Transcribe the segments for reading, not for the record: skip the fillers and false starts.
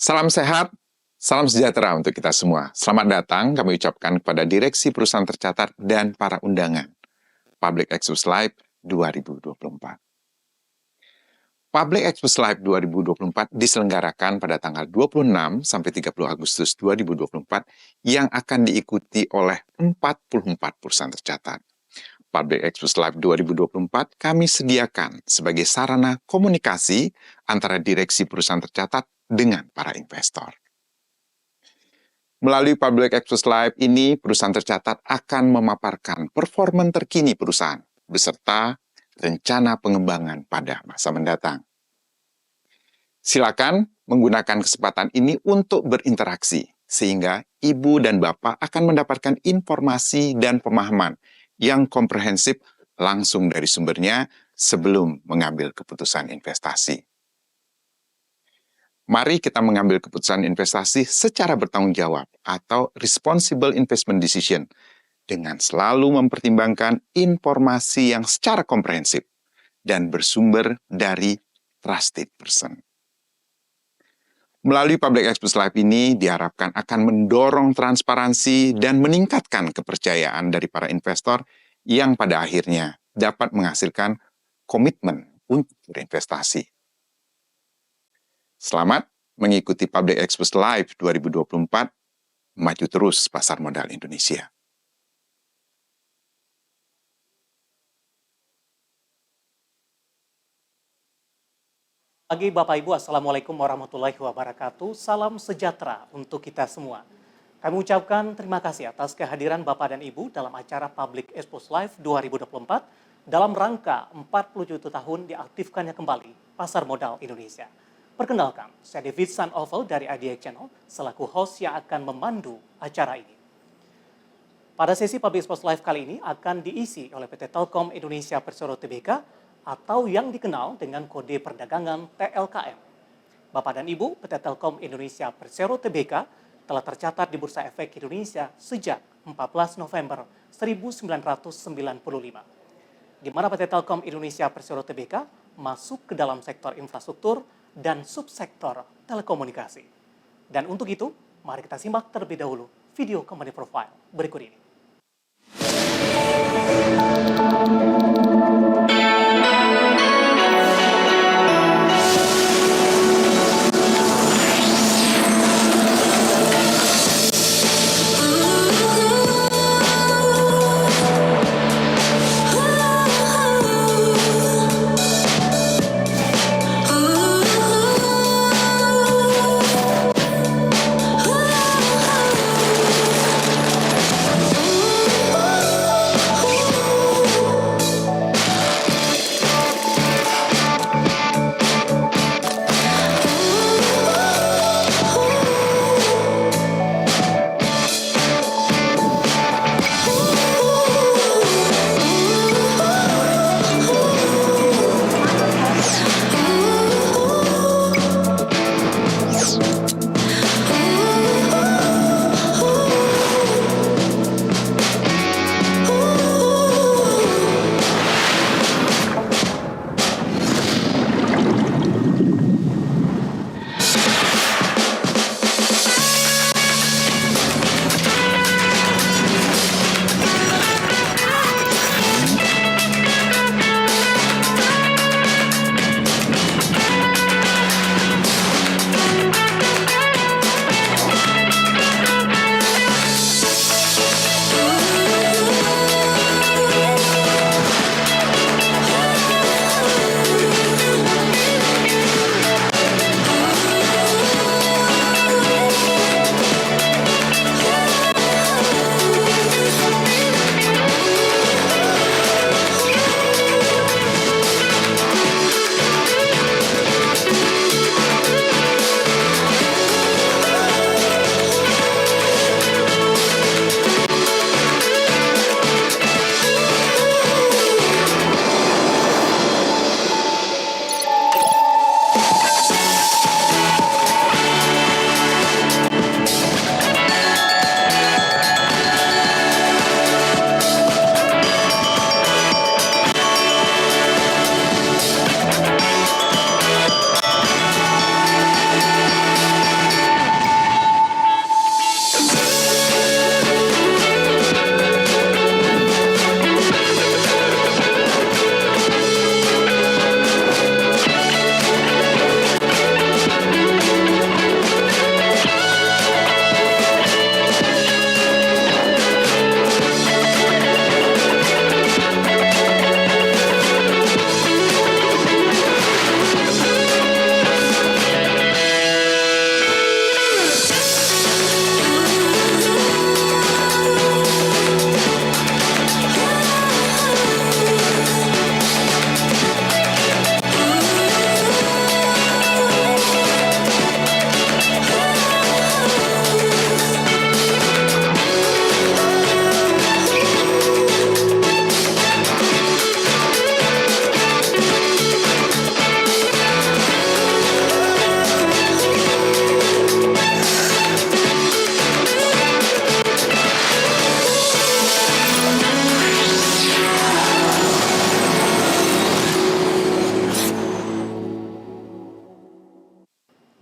Salam sehat, salam sejahtera untuk kita semua. Selamat datang kami ucapkan kepada Direksi Perusahaan Tercatat dan para undangan Public Expo Live 2024. Public Expo Live 2024 diselenggarakan pada tanggal 26 sampai 30 Agustus 2024 yang akan diikuti oleh 44 perusahaan tercatat. Public Expo Live 2024 kami sediakan sebagai sarana komunikasi antara direksi perusahaan tercatat dengan para investor. Melalui Public Expo Live ini, perusahaan tercatat akan memaparkan performa terkini perusahaan beserta rencana pengembangan pada masa mendatang. Silakan menggunakan kesempatan ini untuk berinteraksi, sehingga Ibu dan Bapak akan mendapatkan informasi dan pemahaman yang komprehensif langsung dari sumbernya sebelum mengambil keputusan investasi. Mari kita mengambil keputusan investasi secara bertanggung jawab atau responsible investment decision dengan selalu mempertimbangkan informasi yang secara komprehensif dan bersumber dari trusted person. Melalui Public Expo Live ini diharapkan akan mendorong transparansi dan meningkatkan kepercayaan dari para investor yang pada akhirnya dapat menghasilkan komitmen untuk berinvestasi. Selamat mengikuti Public Expo Live 2024, maju terus pasar modal Indonesia. Pagi Bapak Ibu, Assalamualaikum warahmatullahi wabarakatuh. Salam sejahtera untuk kita semua. Kami ucapkan terima kasih atas kehadiran Bapak dan Ibu dalam acara Public Expo Live 2024 dalam rangka 47 tahun diaktifkannya kembali pasar modal Indonesia. Perkenalkan, saya David Sanoval dari IDX Channel selaku host yang akan memandu acara ini. Pada sesi Public Expo Live kali ini akan diisi oleh PT Telkom Indonesia Persero Tbk atau yang dikenal dengan kode perdagangan TLKM. Bapak dan Ibu, PT Telkom Indonesia Persero Tbk telah tercatat di Bursa Efek Indonesia sejak 14 November 1995, di mana PT Telkom Indonesia Persero Tbk masuk ke dalam sektor infrastruktur dan subsektor telekomunikasi. Dan untuk itu, mari kita simak terlebih dahulu video company profile berikut ini.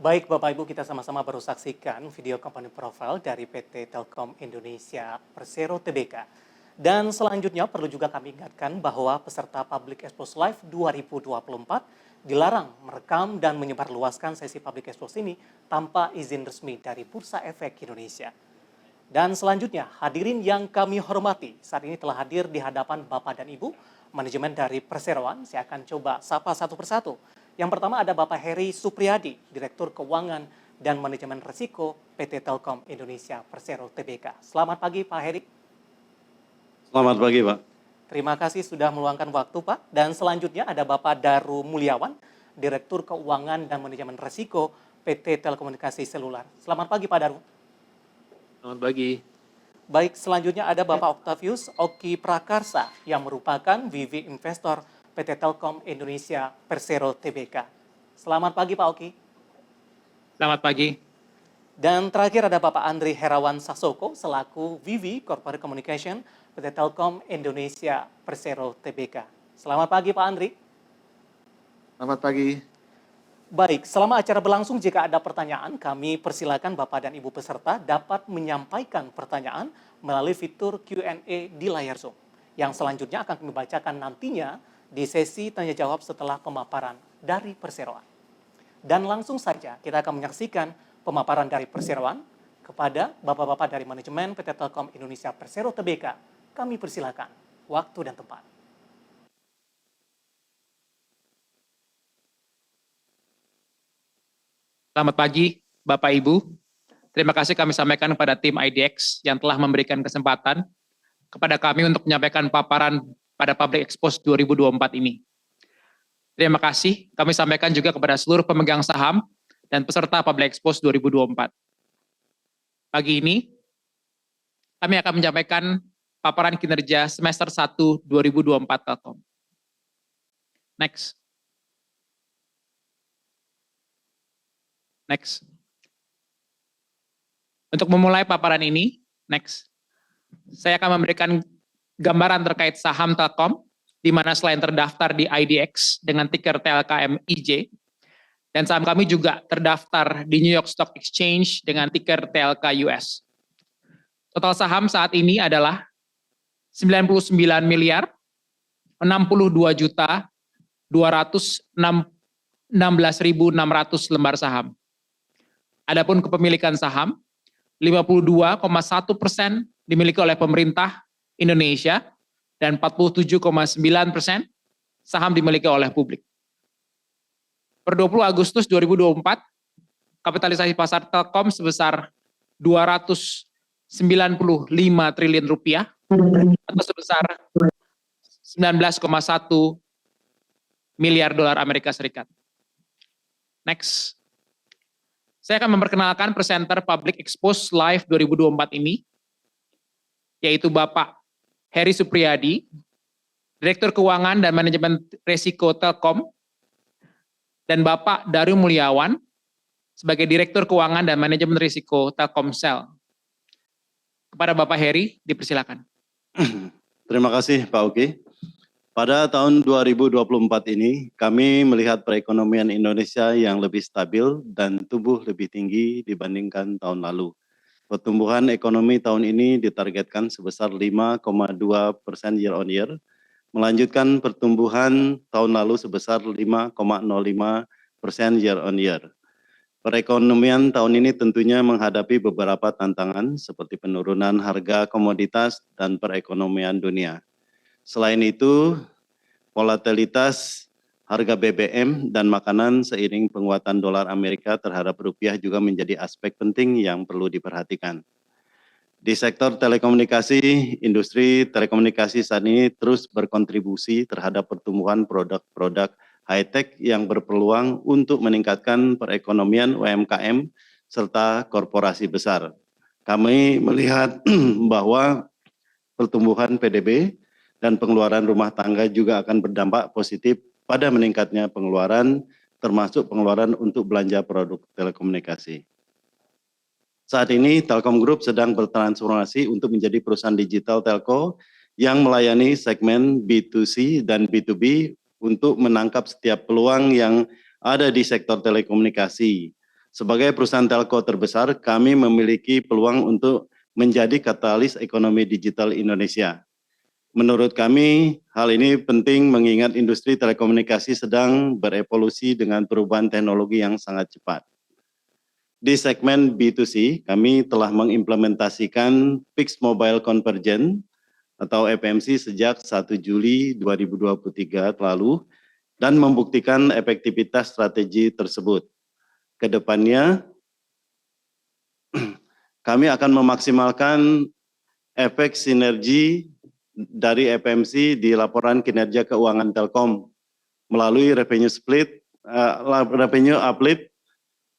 Baik Bapak Ibu, kita sama-sama baru saksikan video company profile dari PT Telkom Indonesia Persero Tbk. Dan selanjutnya perlu juga kami ingatkan bahwa peserta Public Expose Live 2024 dilarang merekam dan menyebarluaskan sesi Public Expose ini tanpa izin resmi dari Bursa Efek Indonesia. Dan selanjutnya, hadirin yang kami hormati, saat ini telah hadir di hadapan Bapak dan Ibu, manajemen dari Perseroan. Saya akan coba sapa satu persatu. Yang pertama ada Bapak Heri Supriyadi, Direktur Keuangan dan Manajemen Risiko PT Telkom Indonesia Persero Tbk. Selamat pagi Pak Heri. Selamat pagi Pak. Terima kasih sudah meluangkan waktu Pak. Dan selanjutnya ada Bapak Daru Mulyawan, Direktur Keuangan dan Manajemen Risiko PT Telekomunikasi Seluler. Selamat pagi Pak Daru. Selamat pagi. Baik, selanjutnya ada Bapak Octavius Oki Prakarsa yang merupakan VV Investor PT Telkom Indonesia Persero Tbk. Selamat pagi Pak Oki. Selamat pagi. Dan terakhir ada Bapak Andri Herawan Sasoko selaku VV Corporate Communication PT Telkom Indonesia Persero Tbk. Selamat pagi Pak Andri. Selamat pagi. Baik, selama acara berlangsung jika ada pertanyaan, kami persilakan Bapak dan Ibu peserta dapat menyampaikan pertanyaan melalui fitur Q&A di layar Zoom. Yang selanjutnya akan kami bacakan nantinya di sesi tanya jawab setelah pemaparan dari Perseroan. Dan langsung saja kita akan menyaksikan pemaparan dari Perseroan kepada Bapak-Bapak dari manajemen PT Telkom Indonesia Persero Tbk. Kami persilakan waktu dan tempat. Selamat pagi, Bapak Ibu. Terima kasih kami sampaikan kepada tim IDX yang telah memberikan kesempatan kepada kami untuk menyampaikan paparan pada Public Expose 2024 ini. Terima kasih kami sampaikan juga kepada seluruh pemegang saham dan peserta Public Expose 2024. Pagi ini, kami akan menyampaikan paparan kinerja semester 1 2024 Telkom. Next. Untuk memulai paparan ini, saya akan memberikan gambaran terkait saham Telkom, di mana selain terdaftar di IDX dengan ticker TLKM IJ, dan saham kami juga terdaftar di New York Stock Exchange dengan ticker TLK US. Total saham saat ini adalah 99 miliar 62 juta 216.600 lembar saham. Adapun kepemilikan saham, 52,1% dimiliki oleh pemerintah Indonesia dan 47,9% saham dimiliki oleh publik. Per 20 Agustus 2024, kapitalisasi pasar Telkom sebesar 295 triliun rupiah atau sebesar 19,1 miliar dolar Amerika Serikat. Next. Saya akan memperkenalkan presenter Public Expose Live 2024 ini, yaitu Bapak Heri Supriyadi, Direktur Keuangan dan Manajemen Risiko Telkom, dan Bapak Daru Mulyawan, sebagai Direktur Keuangan dan Manajemen Risiko Telkomsel. Kepada Bapak Heri, dipersilakan. Terima kasih Pak Oki. Pada tahun 2024 ini, kami melihat perekonomian Indonesia yang lebih stabil dan tumbuh lebih tinggi dibandingkan tahun lalu. Pertumbuhan ekonomi tahun ini ditargetkan sebesar 5,2% year on year, melanjutkan pertumbuhan tahun lalu sebesar 5,05% year on year. Perekonomian tahun ini tentunya menghadapi beberapa tantangan seperti penurunan harga komoditas dan perekonomian dunia. Selain itu, volatilitas harga BBM dan makanan seiring penguatan dolar Amerika terhadap rupiah juga menjadi aspek penting yang perlu diperhatikan. Di sektor telekomunikasi, industri telekomunikasi saat ini terus berkontribusi terhadap pertumbuhan produk-produk high-tech yang berpeluang untuk meningkatkan perekonomian UMKM serta korporasi besar. Kami melihat bahwa pertumbuhan PDB dan pengeluaran rumah tangga juga akan berdampak positif pada meningkatnya pengeluaran, termasuk pengeluaran untuk belanja produk telekomunikasi. Saat ini Telkom Group sedang bertransformasi untuk menjadi perusahaan digital telco yang melayani segmen B2C dan B2B untuk menangkap setiap peluang yang ada di sektor telekomunikasi. Sebagai perusahaan telco terbesar, kami memiliki peluang untuk menjadi katalis ekonomi digital Indonesia. Menurut kami, hal ini penting mengingat industri telekomunikasi sedang berevolusi dengan perubahan teknologi yang sangat cepat. Di segmen B2C, kami telah mengimplementasikan Fixed Mobile Convergence atau FMC sejak 1 Juli 2023 lalu dan membuktikan efektivitas strategi tersebut. Kedepannya, kami akan memaksimalkan efek sinergi dari FMC di laporan kinerja keuangan Telkom melalui revenue split, revenue uplift,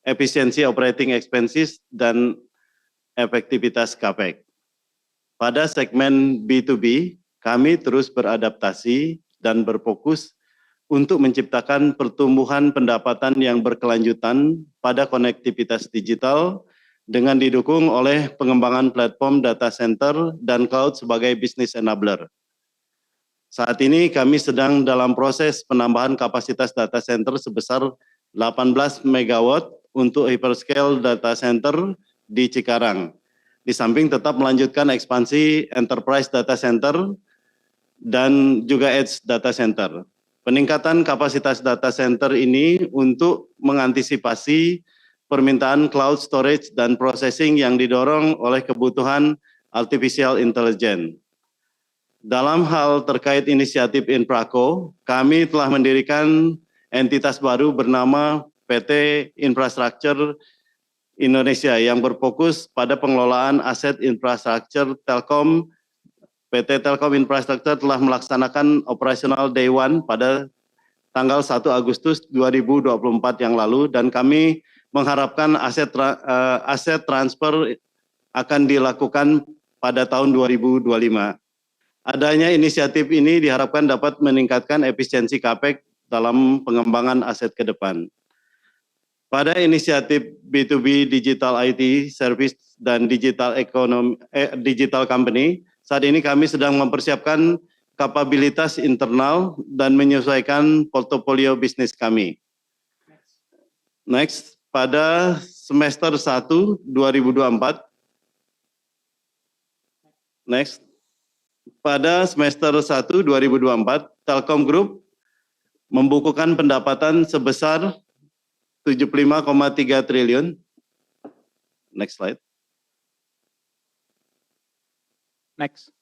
efisiensi operating expenses, dan efektivitas CAPEX. Pada segmen B2B, kami terus beradaptasi dan berfokus untuk menciptakan pertumbuhan pendapatan yang berkelanjutan pada konektivitas digital dengan didukung oleh pengembangan platform data center dan cloud sebagai business enabler. Saat ini kami sedang dalam proses penambahan kapasitas data center sebesar 18 MW untuk hyperscale data center di Cikarang. Di samping tetap melanjutkan ekspansi enterprise data center dan juga edge data center. Peningkatan kapasitas data center ini untuk mengantisipasi permintaan cloud storage dan processing yang didorong oleh kebutuhan artificial intelligence. Dalam hal terkait inisiatif Infraco, kami telah mendirikan entitas baru bernama PT Infrastructure Indonesia yang berfokus pada pengelolaan aset infrastruktur Telkom. PT Telkom Infrastructure telah melaksanakan operasional Day One pada tanggal 1 Agustus 2024 yang lalu dan kami mengharapkan aset transfer akan dilakukan pada tahun 2025. Adanya inisiatif ini diharapkan dapat meningkatkan efisiensi CAPEX dalam pengembangan aset ke depan. Pada inisiatif B2B Digital IT Service dan Digital Company, saat ini kami sedang mempersiapkan kapabilitas internal dan menyesuaikan portofolio bisnis kami. Next. Pada semester 1 2024, next. Pada semester 1 2024, Telkom Group membukukan pendapatan sebesar 75,3 triliun. Next slide. Next.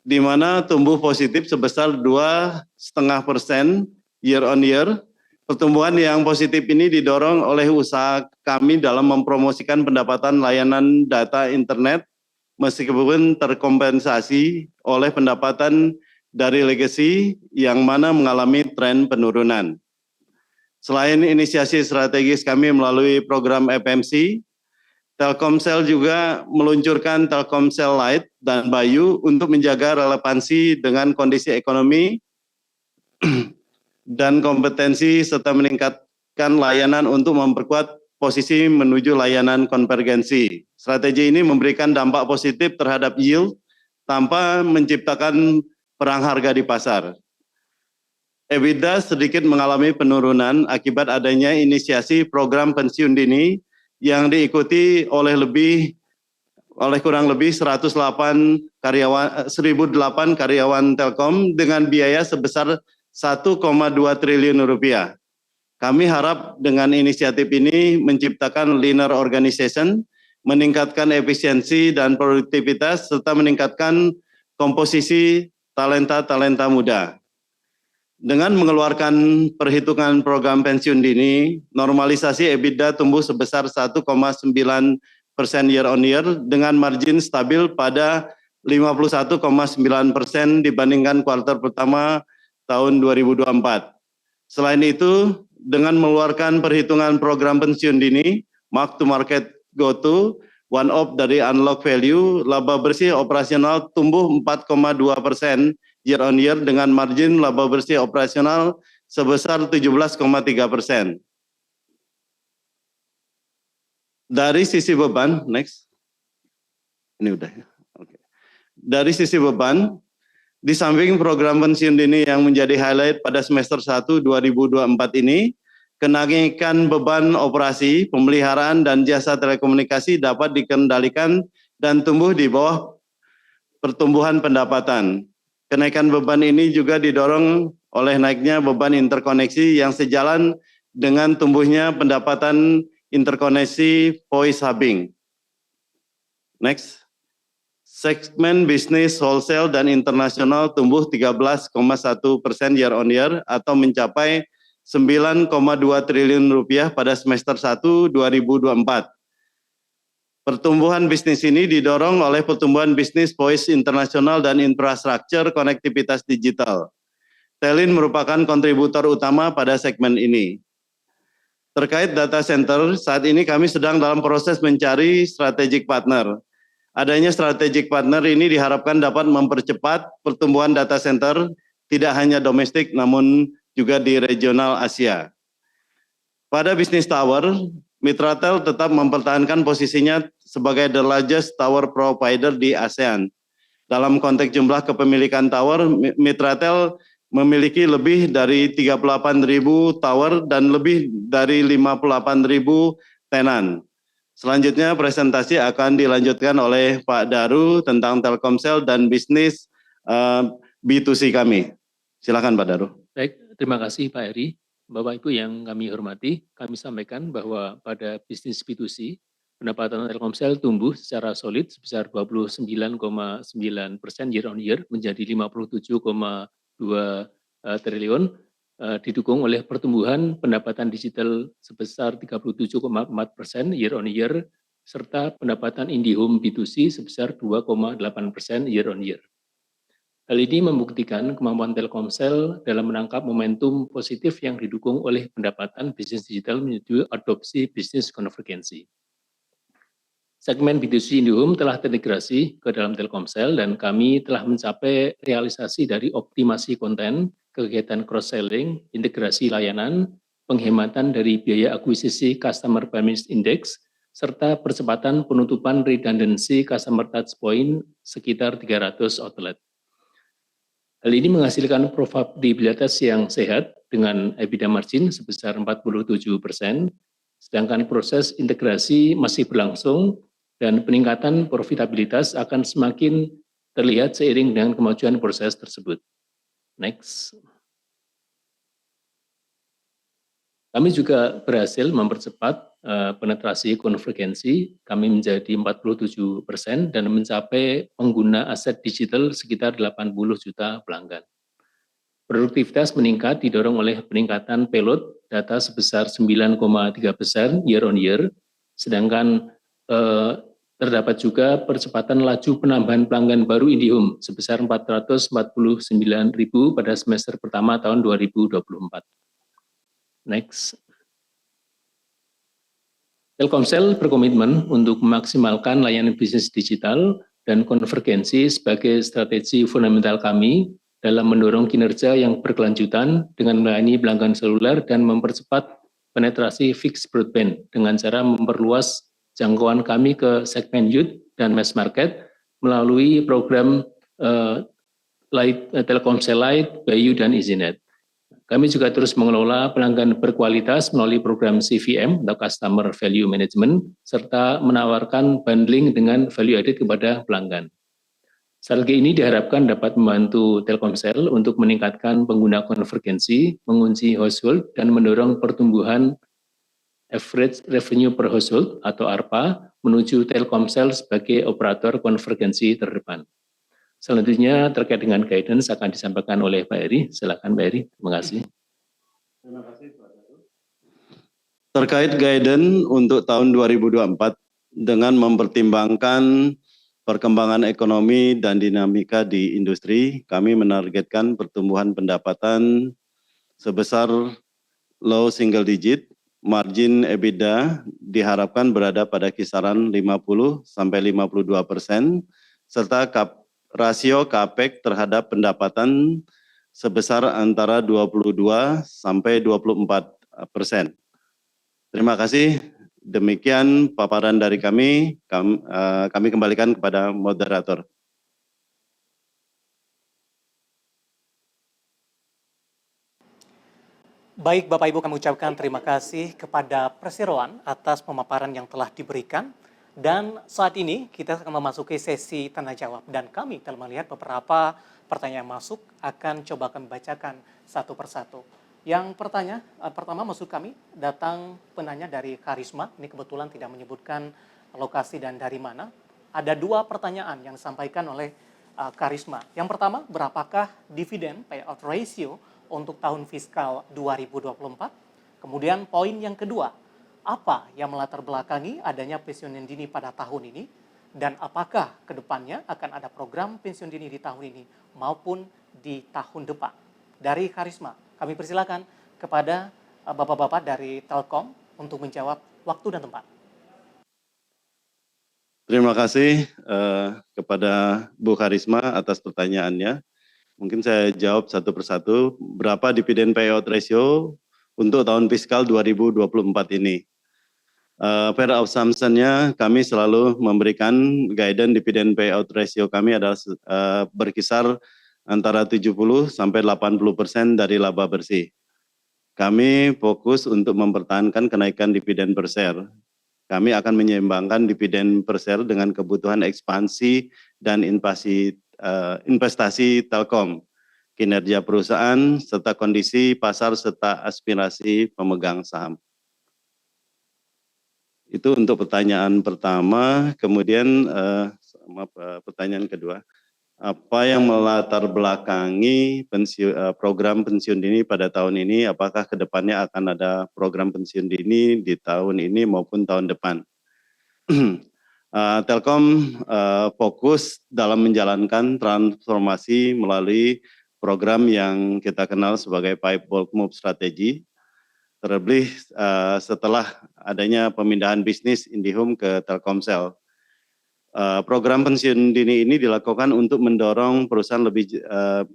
Di mana tumbuh positif sebesar 2,5% year on year. Pertumbuhan yang positif ini didorong oleh usaha kami dalam mempromosikan pendapatan layanan data internet meskipun terkompensasi oleh pendapatan dari legacy yang mana mengalami tren penurunan. Selain inisiasi strategis kami melalui program FMC, Telkomsel juga meluncurkan Telkomsel Lite dan Bayu untuk menjaga relevansi dengan kondisi ekonomi dan kompetensi serta meningkatkan layanan untuk memperkuat posisi menuju layanan konvergensi. Strategi ini memberikan dampak positif terhadap yield tanpa menciptakan perang harga di pasar. EBITDA sedikit mengalami penurunan akibat adanya inisiasi program pensiun dini yang diikuti oleh kurang lebih 108 karyawan Telkom dengan biaya sebesar 1,2 triliun rupiah. Kami harap dengan inisiatif ini menciptakan leaner organization, meningkatkan efisiensi dan produktivitas, serta meningkatkan komposisi talenta-talenta muda. Dengan mengeluarkan perhitungan program pensiun dini, normalisasi EBITDA tumbuh sebesar 1,9% year on year dengan margin stabil pada 51,9% dibandingkan kuartal pertama tahun 2024. Selain itu, dengan mengeluarkan perhitungan program pensiun dini, mark to market GoTo, one off dari unlock value, laba bersih operasional tumbuh 4,2% year on year dengan margin laba bersih operasional sebesar 17,3%. Dari sisi beban, next. Ini udah ya. Oke. Dari sisi beban, di samping program pensiun dini yang menjadi highlight pada semester 1 2024 ini, kenaikan beban operasi, pemeliharaan, dan jasa telekomunikasi dapat dikendalikan dan tumbuh di bawah pertumbuhan pendapatan. Kenaikan beban ini juga didorong oleh naiknya beban interkoneksi yang sejalan dengan tumbuhnya pendapatan interkoneksi voice hubbing. Next. Segmen bisnis wholesale dan internasional tumbuh 13,1% year on year atau mencapai 9,2 triliun rupiah pada semester 1 2024. Pertumbuhan bisnis ini didorong oleh pertumbuhan bisnis voice internasional dan infrastruktur konektivitas digital. Telin merupakan kontributor utama pada segmen ini. Terkait data center, saat ini kami sedang dalam proses mencari strategic partner. Adanya strategic partner ini diharapkan dapat mempercepat pertumbuhan data center tidak hanya domestik namun juga di regional Asia. Pada bisnis tower, Mitratel tetap mempertahankan posisinya sebagai the largest tower provider di ASEAN. Dalam konteks jumlah kepemilikan tower, Mitratel memiliki lebih dari 38.000 tower dan lebih dari 58.000 tenan. Selanjutnya presentasi akan dilanjutkan oleh Pak Daru tentang Telkomsel dan bisnis B2C kami. Silakan Pak Daru. Baik, terima kasih Pak Heri. Bapak Ibu yang kami hormati, kami sampaikan bahwa pada bisnis B2C, pendapatan Telkomsel tumbuh secara solid sebesar 29,9% year on year menjadi 57,2 triliun, didukung oleh pertumbuhan pendapatan digital sebesar 37,4% year on year, serta pendapatan IndiHome B2C sebesar 2,8% year on year. Hal ini membuktikan kemampuan Telkomsel dalam menangkap momentum positif yang didukung oleh pendapatan bisnis digital menuju adopsi bisnis konvergensi. Segmen B2C IndiHome telah terintegrasi ke dalam Telkomsel dan kami telah mencapai realisasi dari optimasi konten, kegiatan cross-selling, integrasi layanan, penghematan dari biaya akuisisi Customer Premise Index, serta percepatan penutupan redundancy Customer Touchpoint sekitar 300 outlet. Hal ini menghasilkan profitabilitas yang sehat dengan EBITDA margin sebesar 47%, sedangkan proses integrasi masih berlangsung dan peningkatan profitabilitas akan semakin terlihat seiring dengan kemajuan proses tersebut. Next. Kami juga berhasil mempercepat penetrasi konvergensi, kami menjadi 47% dan mencapai pengguna aset digital sekitar 80 juta pelanggan. Produktivitas meningkat didorong oleh peningkatan payload data sebesar 9,3% year on year, sedangkan terdapat juga percepatan laju penambahan pelanggan baru IndiHome sebesar 449.000 pada semester pertama tahun 2024. Next. Telkomsel berkomitmen untuk memaksimalkan layanan bisnis digital dan konvergensi sebagai strategi fundamental kami dalam mendorong kinerja yang berkelanjutan dengan melayani pelanggan seluler dan mempercepat penetrasi fixed broadband dengan cara memperluas jangkauan kami ke segmen youth dan mass market melalui program Telkomsel Lite, Bayu, dan EasyNet. Kami juga terus mengelola pelanggan berkualitas melalui program CVM atau Customer Value Management, serta menawarkan bundling dengan value added kepada pelanggan. Strategi ini diharapkan dapat membantu Telkomsel untuk meningkatkan pengguna konvergensi, mengunci household, dan mendorong pertumbuhan average revenue per household atau ARPA menuju Telkomsel sebagai operator konvergensi terdepan. Selanjutnya terkait dengan guidance akan disampaikan oleh Pak Heri. Silakan Pak Heri. Terima kasih. Terima kasih Pak Daru. Terkait guidance untuk tahun 2024 dengan mempertimbangkan perkembangan ekonomi dan dinamika di industri, kami menargetkan pertumbuhan pendapatan sebesar low single digit. Margin EBITDA diharapkan berada pada kisaran 50 sampai 52%, serta rasio CAPEX terhadap pendapatan sebesar antara 22 sampai 24%. Terima kasih. Demikian paparan dari kami kembalikan kepada moderator. Baik Bapak Ibu, kami ucapkan terima kasih kepada Perseroan atas pemaparan yang telah diberikan. Dan saat ini kita akan memasuki sesi tanya jawab. Dan kami telah melihat beberapa pertanyaan masuk, akan coba kami bacakan satu persatu. Yang pertama maksud kami datang penanya dari Karisma. Ini kebetulan tidak menyebutkan lokasi dan dari mana. Ada dua pertanyaan yang disampaikan oleh Karisma. Yang pertama, berapakah dividen payout ratio untuk tahun fiskal 2024? Kemudian poin yang kedua, apa yang melatar belakangi adanya pensiun dini pada tahun ini? Dan apakah kedepannya akan ada program pensiun dini di tahun ini maupun di tahun depan? Dari Karisma, kami persilakan kepada Bapak-Bapak dari Telkom untuk menjawab waktu dan tempat. Terima kasih kepada Bu Karisma atas pertanyaannya. Mungkin saya jawab satu persatu. Berapa dividen payout ratio untuk tahun fiskal 2024 ini? Per assumption-nya kami selalu memberikan guidance dividen payout ratio kami adalah berkisar antara 70 sampai 80% dari laba bersih. Kami fokus untuk mempertahankan kenaikan dividen per share. Kami akan menyeimbangkan dividen per share dengan kebutuhan ekspansi dan investasi Telkom, kinerja perusahaan, serta kondisi pasar serta aspirasi pemegang saham. Itu untuk pertanyaan pertama. Kemudian pertanyaan kedua, apa yang melatar belakangi program pensiun dini pada tahun ini? Apakah kedepannya akan ada program pensiun dini di tahun ini maupun tahun depan? Telkom fokus dalam menjalankan transformasi melalui program yang kita kenal sebagai Five Bold Move Strategy, terlebih setelah adanya pemindahan bisnis IndiHome ke Telkomsel. Program pensiun dini ini dilakukan untuk mendorong perusahaan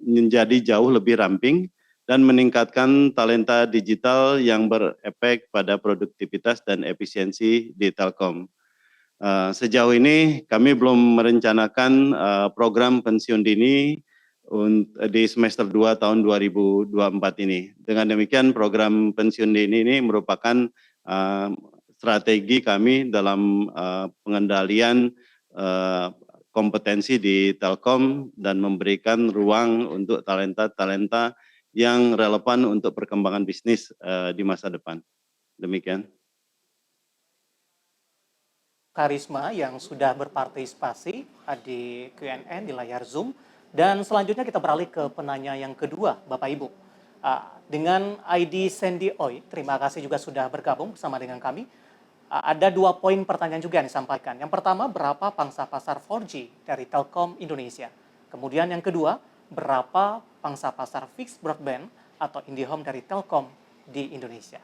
menjadi jauh lebih ramping dan meningkatkan talenta digital yang berefek pada produktivitas dan efisiensi di Telkom. Sejauh ini kami belum merencanakan program pensiun dini di semester 2 tahun 2024 ini. Dengan demikian program pensiun dini ini merupakan strategi kami dalam pengendalian kompetensi di Telkom dan memberikan ruang untuk talenta-talenta yang relevan untuk perkembangan bisnis di masa depan. Demikian. Karisma yang sudah berpartisipasi di Q&A di layar Zoom. Dan selanjutnya kita beralih ke penanya yang kedua, Bapak Ibu. Dengan ID Sandy Oi, terima kasih juga sudah bergabung bersama dengan kami. Ada dua poin pertanyaan juga yang disampaikan. Yang pertama, berapa pangsa pasar 4G dari Telkom Indonesia? Kemudian yang kedua, berapa pangsa pasar fixed broadband atau IndiHome dari Telkom di Indonesia?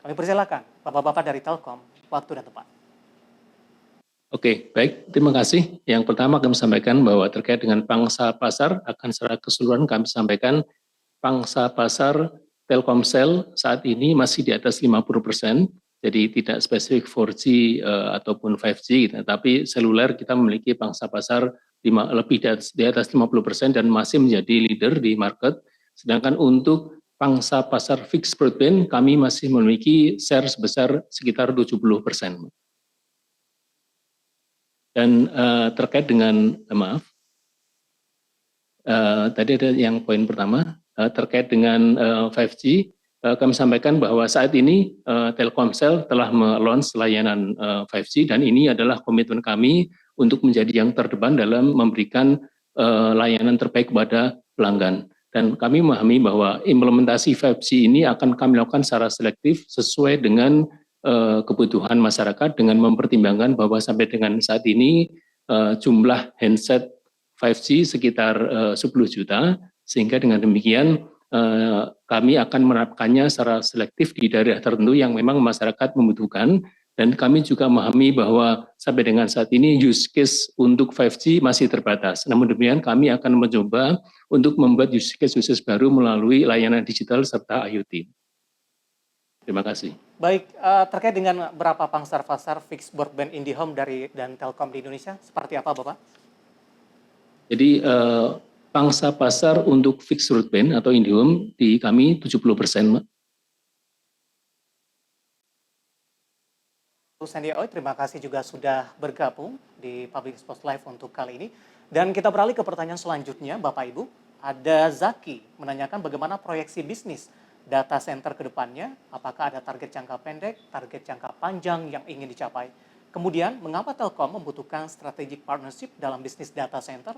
Kami persilakan Bapak-Bapak dari Telkom, waktu dan tempat. Oke, baik. Terima kasih. Yang pertama kami sampaikan bahwa terkait dengan pangsa pasar, akan secara keseluruhan kami sampaikan pangsa pasar Telkomsel saat ini masih di atas 50%, jadi tidak spesifik 4G ataupun 5G, tapi seluler kita memiliki pangsa pasar lebih di atas 50% dan masih menjadi leader di market. Sedangkan untuk pangsa pasar fixed broadband kami masih memiliki share sebesar sekitar 70%. Dan terkait dengan, tadi ada yang poin pertama, terkait dengan 5G, kami sampaikan bahwa saat ini Telkomsel telah me-launch layanan 5G dan ini adalah komitmen kami untuk menjadi yang terdepan dalam memberikan layanan terbaik kepada pelanggan. Dan kami memahami bahwa implementasi 5G ini akan kami lakukan secara selektif sesuai dengan kebutuhan masyarakat dengan mempertimbangkan bahwa sampai dengan saat ini jumlah handset 5G sekitar 10 juta, sehingga dengan demikian kami akan menerapkannya secara selektif di daerah tertentu yang memang masyarakat membutuhkan, dan kami juga memahami bahwa sampai dengan saat ini use case untuk 5G masih terbatas. Namun demikian kami akan mencoba untuk membuat use case baru melalui layanan digital serta IoT. Terima kasih. Baik, terkait dengan berapa pangsa pasar fixed broadband IndiHome dan Telkom di Indonesia, seperti apa Bapak? Jadi pangsa pasar untuk fixed broadband atau IndiHome di kami 70%. Sandy Oy, terima kasih juga sudah bergabung di Public Exposed Live untuk kali ini. Dan kita beralih ke pertanyaan selanjutnya, Bapak Ibu. Ada Zaki menanyakan bagaimana proyeksi bisnis data center ke depannya, apakah ada target jangka pendek, target jangka panjang yang ingin dicapai. Kemudian, mengapa Telkom membutuhkan strategic partnership dalam bisnis data center?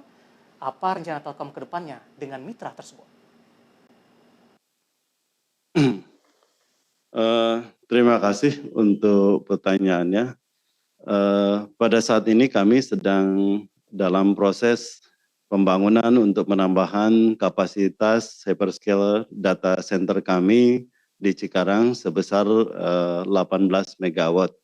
Apa rencana Telkom ke depannya dengan mitra tersebut? Terima kasih untuk pertanyaannya. Pada saat ini kami sedang dalam proses pembangunan untuk menambahkan kapasitas hyperscale data center kami di Cikarang sebesar 18 megawatt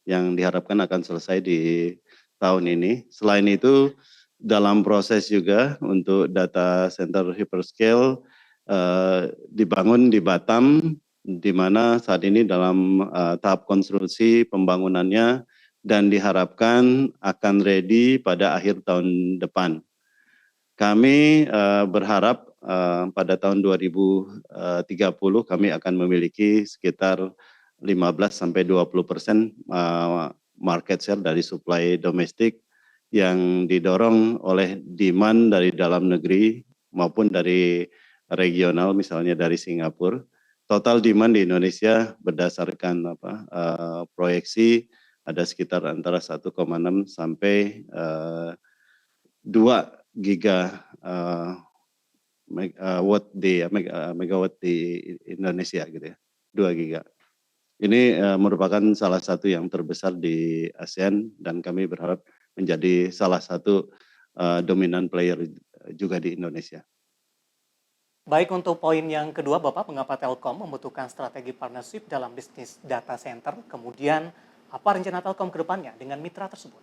yang diharapkan akan selesai di tahun ini. Selain itu, dalam proses juga untuk data center hyperscale dibangun di Batam, di mana saat ini dalam tahap konstruksi pembangunannya dan diharapkan akan ready pada akhir tahun depan. Kami berharap pada tahun 2030 kami akan memiliki sekitar 15-20% market share dari supply domestik yang didorong oleh demand dari dalam negeri maupun dari regional, misalnya dari Singapura. Total demand di Indonesia berdasarkan proyeksi ada sekitar antara 1,6 sampai 2 megawatt di Indonesia gitu ya, 2 giga. Ini merupakan salah satu yang terbesar di ASEAN dan kami berharap menjadi salah satu dominan player juga di Indonesia. Baik, untuk poin yang kedua, Bapak, mengapa Telkom membutuhkan strategi partnership dalam bisnis data center? Kemudian, apa rencana Telkom ke depannya dengan mitra tersebut?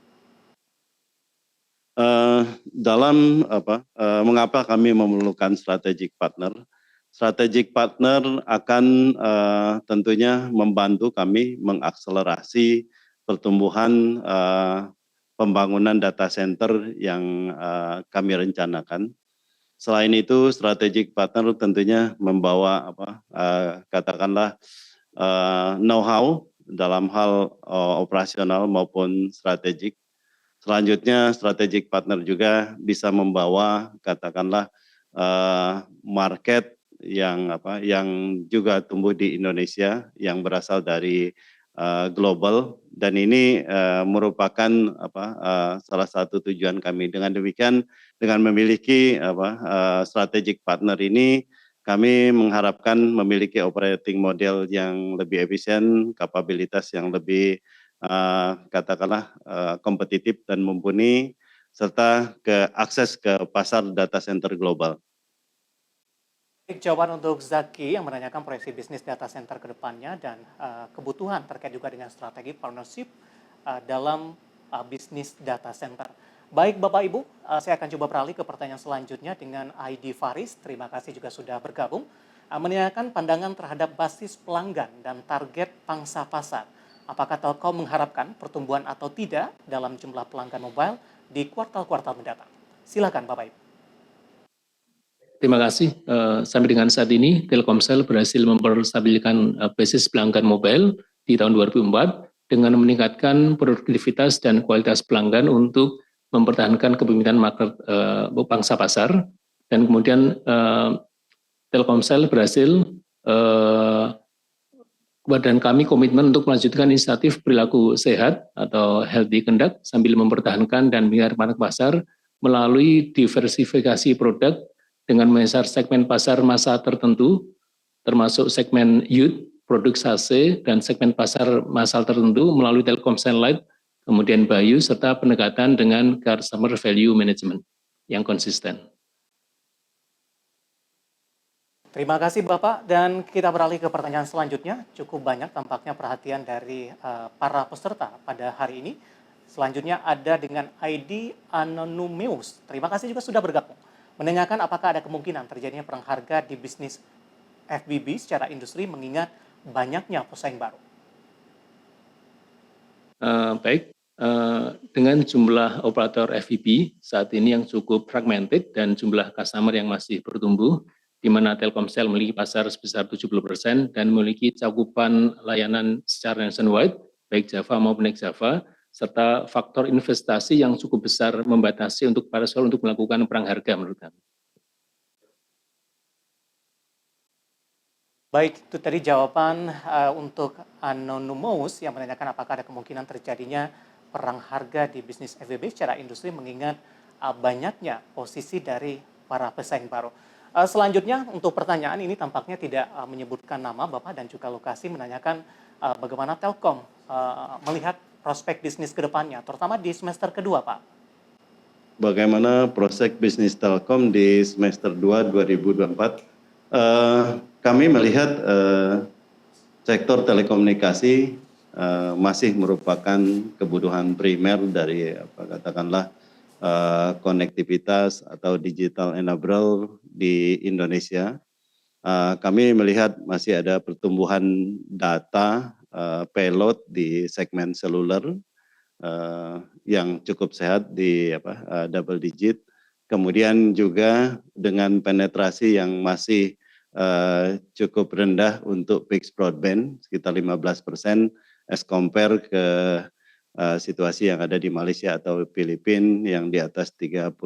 Mengapa kami memerlukan strategic partner? Strategic partner akan tentunya membantu kami mengakselerasi pertumbuhan pembangunan data center yang kami rencanakan. Selain itu, strategic partner tentunya membawa katakanlah know-how dalam hal operasional maupun strategik. Selanjutnya, strategic partner juga bisa membawa katakanlah market yang juga tumbuh di Indonesia yang berasal dari global, dan ini merupakan salah satu tujuan kami. Dengan demikian, dengan memiliki strategic partner ini, kami mengharapkan memiliki operating model yang lebih efisien, kapabilitas yang lebih katakanlah kompetitif dan mumpuni, serta akses ke pasar data center global. Jawaban untuk Zaki yang menanyakan proyeksi bisnis data center ke depannya dan kebutuhan terkait juga dengan strategi partnership dalam bisnis data center. Baik Bapak Ibu, saya akan coba beralih ke pertanyaan selanjutnya dengan ID Faris. Terima kasih juga sudah bergabung. Menanyakan pandangan terhadap basis pelanggan dan target pangsa pasar. Apakah Telkom mengharapkan pertumbuhan atau tidak dalam jumlah pelanggan mobile di kuartal-kuartal mendatang? Silakan Bapak Ibu. Terima kasih. Sampai dengan saat ini, Telkomsel berhasil memperstabilkan basis pelanggan mobile di tahun 2004 dengan meningkatkan produktivitas dan kualitas pelanggan untuk mempertahankan kepemimpinan market pangsa pasar. Dan kemudian Telkomsel berhasil dan kami komitmen untuk melanjutkan inisiatif perilaku sehat atau healthy conduct sambil mempertahankan dan meningkatkan market pasar melalui diversifikasi produk dengan menyasar segmen pasar masa tertentu, termasuk segmen youth, produk SASE, dan segmen pasar massal tertentu melalui Telkomsel Lite, kemudian Bayu, serta pendekatan dengan customer value management yang konsisten. Terima kasih Bapak, dan kita beralih ke pertanyaan selanjutnya. Cukup banyak tampaknya perhatian dari para peserta pada hari ini. Selanjutnya ada dengan ID Anonymous. Terima kasih juga sudah bergabung. Menanyakan apakah ada kemungkinan terjadinya perang harga di bisnis FBB secara industri mengingat banyaknya pesaing baru. Dengan jumlah operator FBB saat ini yang cukup fragmented dan jumlah customer yang masih bertumbuh, di mana Telkomsel memiliki pasar sebesar 70% dan memiliki cakupan layanan secara nationwide, baik Java maupun ex Java, serta faktor investasi yang cukup besar membatasi untuk para sekolah untuk melakukan perang harga menurut kami. Baik, itu tadi jawaban untuk Anonymous yang menanyakan apakah ada kemungkinan terjadinya perang harga di bisnis FEB secara industri mengingat banyaknya posisi dari para pesaing baru. Selanjutnya untuk pertanyaan ini tampaknya tidak menyebutkan nama Bapak dan juga lokasi, menanyakan bagaimana Telkom melihat prospek bisnis ke depannya, terutama di semester kedua, Pak. Bagaimana prospek bisnis Telkom di semester 2 2024? Kami melihat sektor telekomunikasi masih merupakan kebutuhan primer dari katakanlah konektivitas atau digital enabler di Indonesia. Kami melihat masih ada pertumbuhan data payload di segmen seluler yang cukup sehat di double digit. Kemudian juga dengan penetrasi yang masih cukup rendah untuk fixed broadband, sekitar 15% as compare ke situasi yang ada di Malaysia atau Filipina yang di atas 30%.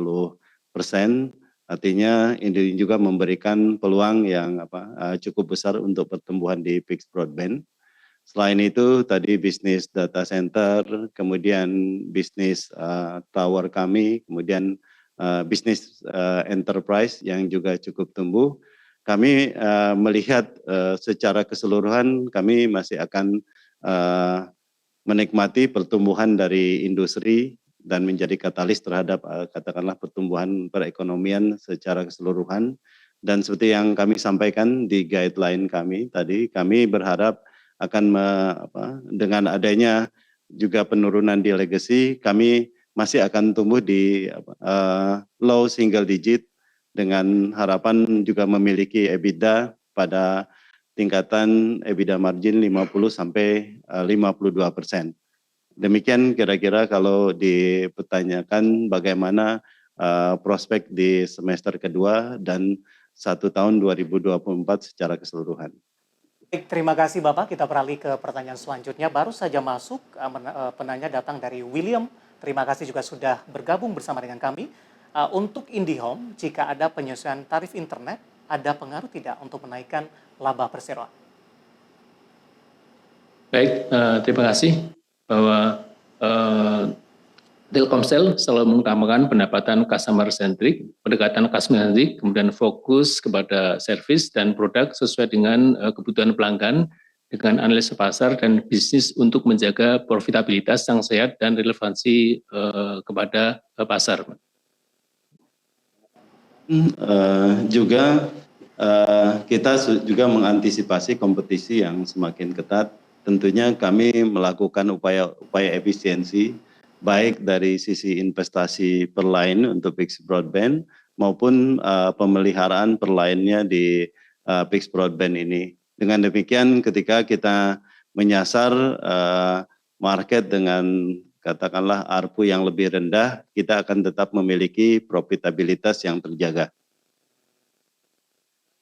Artinya ini juga memberikan peluang yang cukup besar untuk pertumbuhan di fixed broadband. Selain itu tadi bisnis data center, kemudian bisnis tower kami, kemudian bisnis enterprise yang juga cukup tumbuh. Kami melihat secara keseluruhan kami masih akan menikmati pertumbuhan dari industri dan menjadi katalis terhadap katakanlah pertumbuhan perekonomian secara keseluruhan. Dan seperti yang kami sampaikan di guideline kami tadi, kami berharap akan dengan adanya juga penurunan di legacy, kami masih akan tumbuh di low single digit dengan harapan juga memiliki EBITDA pada tingkatan EBITDA margin 50 sampai 52%. Demikian kira-kira kalau dipertanyakan bagaimana prospek di semester kedua dan 1 tahun 2024 secara keseluruhan. Baik, terima kasih Bapak. Kita beralih ke pertanyaan selanjutnya. Baru saja masuk, penanya datang dari William. Terima kasih juga sudah bergabung bersama dengan kami. Untuk IndiHome, jika ada penyesuaian tarif internet, ada pengaruh tidak untuk menaikkan laba perseroan? Baik, terima kasih bahwa Telkomsel selalu mengutamakan pendapatan customer centric, pendekatan customer centric, kemudian fokus kepada servis dan produk sesuai dengan kebutuhan pelanggan dengan analisis pasar dan bisnis untuk menjaga profitabilitas yang sehat dan relevansi kepada pasar. Juga kita juga mengantisipasi kompetisi yang semakin ketat. Tentunya kami melakukan upaya efisiensi baik dari sisi investasi per line untuk fixed broadband maupun pemeliharaan per line-nya di fixed broadband ini. Dengan demikian ketika kita menyasar market dengan katakanlah ARPU yang lebih rendah, kita akan tetap memiliki profitabilitas yang terjaga.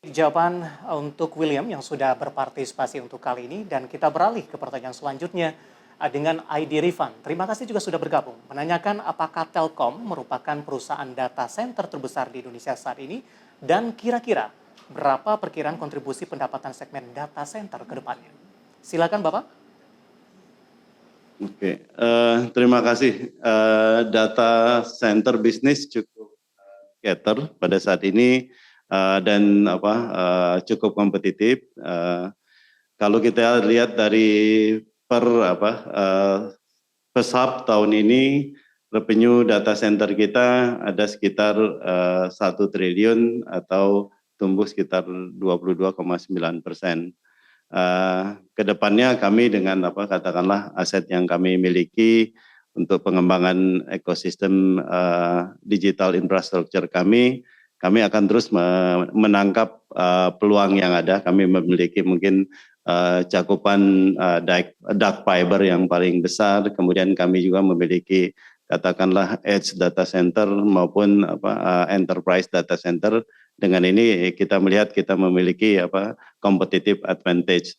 Jawaban untuk William yang sudah berpartisipasi untuk kali ini, dan kita beralih ke pertanyaan selanjutnya dengan ID Rifan. Terima kasih juga sudah bergabung. Menanyakan apakah Telkom merupakan perusahaan data center terbesar di Indonesia saat ini, dan kira-kira berapa perkiraan kontribusi pendapatan segmen data center ke depannya. Silakan Bapak. Oke, terima kasih. Data center bisnis cukup cater pada saat ini dan cukup kompetitif. Kalau kita lihat dari first half tahun ini, revenue data center kita ada sekitar 1 triliun atau tumbuh sekitar 22,9%. Kedepannya kami dengan katakanlah aset yang kami miliki untuk pengembangan ekosistem digital infrastructure kami akan terus menangkap peluang yang ada. Kami memiliki mungkin cakupan dark fiber yang paling besar, kemudian kami juga memiliki katakanlah edge data center maupun enterprise data center. Dengan ini kita melihat kita memiliki competitive advantage.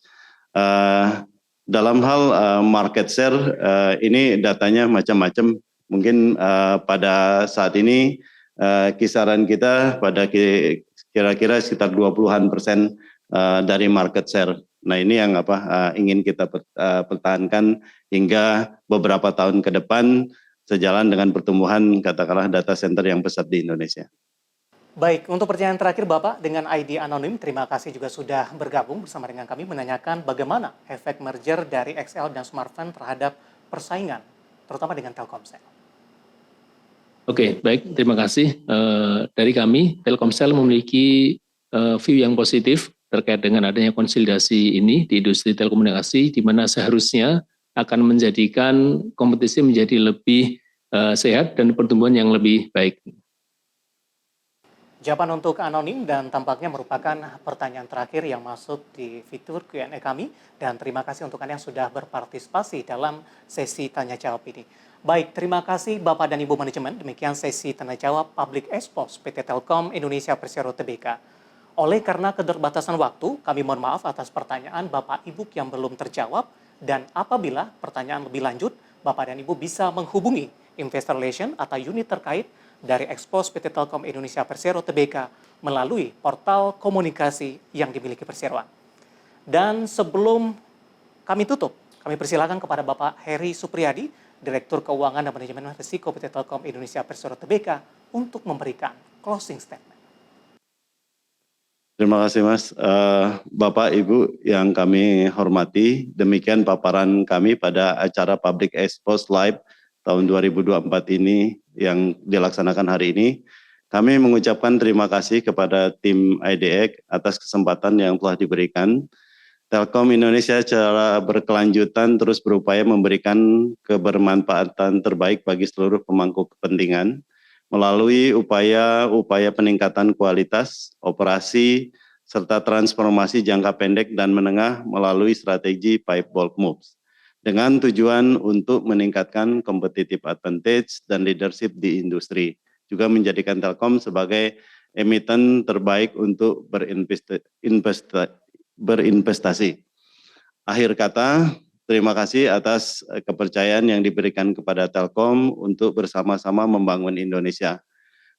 dalam hal market share, ini datanya macam-macam. Mungkin pada saat ini kisaran kita pada kira-kira sekitar 20-an% dari market share. Nah ini yang ingin kita pertahankan hingga beberapa tahun ke depan sejalan dengan pertumbuhan katakanlah data center yang besar di Indonesia. Baik, untuk pertanyaan terakhir Bapak dengan ID anonim, terima kasih juga sudah bergabung bersama dengan kami menanyakan bagaimana efek merger dari XL dan Smartfren terhadap persaingan, terutama dengan Telkomsel. Oke, baik, terima kasih. Dari kami, Telkomsel memiliki view yang positif terkait dengan adanya konsolidasi ini di industri telekomunikasi, di mana seharusnya akan menjadikan kompetisi menjadi lebih sehat dan pertumbuhan yang lebih baik. Jawaban untuk anonim dan tampaknya merupakan pertanyaan terakhir yang masuk di fitur Q&A kami. Dan terima kasih untuk Anda yang sudah berpartisipasi dalam sesi tanya jawab ini. Baik, terima kasih Bapak dan Ibu Manajemen. Demikian sesi tanya jawab Public Expose PT Telkom Indonesia Persero Tbk. Oleh karena keterbatasan waktu, kami mohon maaf atas pertanyaan Bapak Ibu yang belum terjawab. Dan apabila pertanyaan lebih lanjut, Bapak dan Ibu bisa menghubungi Investor Relation atau unit terkait dari Expose PT Telkom Indonesia Persero Tbk melalui portal komunikasi yang dimiliki Perseroan. Dan sebelum kami tutup, kami persilakan kepada Bapak Heri Supriyadi, Direktur Keuangan dan Manajemen Risiko PT Telkom Indonesia Persero Tbk untuk memberikan closing statement. Terima kasih Mas. Bapak Ibu yang kami hormati, demikian paparan kami pada acara Public Expose Live tahun 2024 ini yang dilaksanakan hari ini. Kami mengucapkan terima kasih kepada tim IDX atas kesempatan yang telah diberikan. Telkom Indonesia secara berkelanjutan terus berupaya memberikan kebermanfaatan terbaik bagi seluruh pemangku kepentingan melalui upaya peningkatan kualitas, operasi, serta transformasi jangka pendek dan menengah melalui strategi 5 bold moves. Dengan tujuan untuk meningkatkan competitive advantage dan leadership di industri. Juga menjadikan Telkom sebagai emiten terbaik untuk berinvestasi. Akhir kata, terima kasih atas kepercayaan yang diberikan kepada Telkom untuk bersama-sama membangun Indonesia.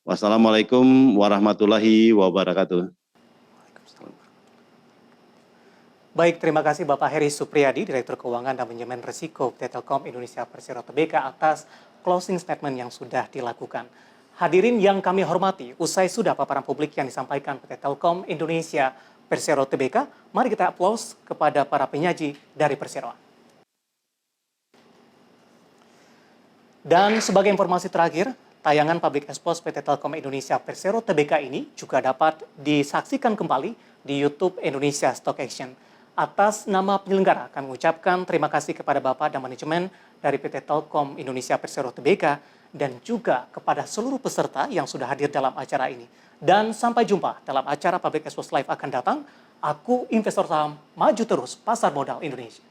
Wassalamualaikum warahmatullahi wabarakatuh. Baik, terima kasih Bapak Heri Supriyadi, Direktur Keuangan dan Manajemen Risiko PT Telkom Indonesia Persero Tbk atas closing statement yang sudah dilakukan. Hadirin yang kami hormati, usai sudah paparan publik yang disampaikan PT Telkom Indonesia Persero Tbk, mari kita aplaus kepada para penyaji dari Perseroan. Dan sebagai informasi terakhir, tayangan Public Expose PT Telkom Indonesia Persero Tbk ini juga dapat disaksikan kembali di YouTube Indonesia Stock Action. Atas nama penyelenggara, kami ucapkan terima kasih kepada Bapak dan manajemen dari PT Telkom Indonesia Persero Tbk dan juga kepada seluruh peserta yang sudah hadir dalam acara ini. Dan sampai jumpa dalam acara Public Expose Live akan datang. Aku investor saham, maju terus pasar modal Indonesia.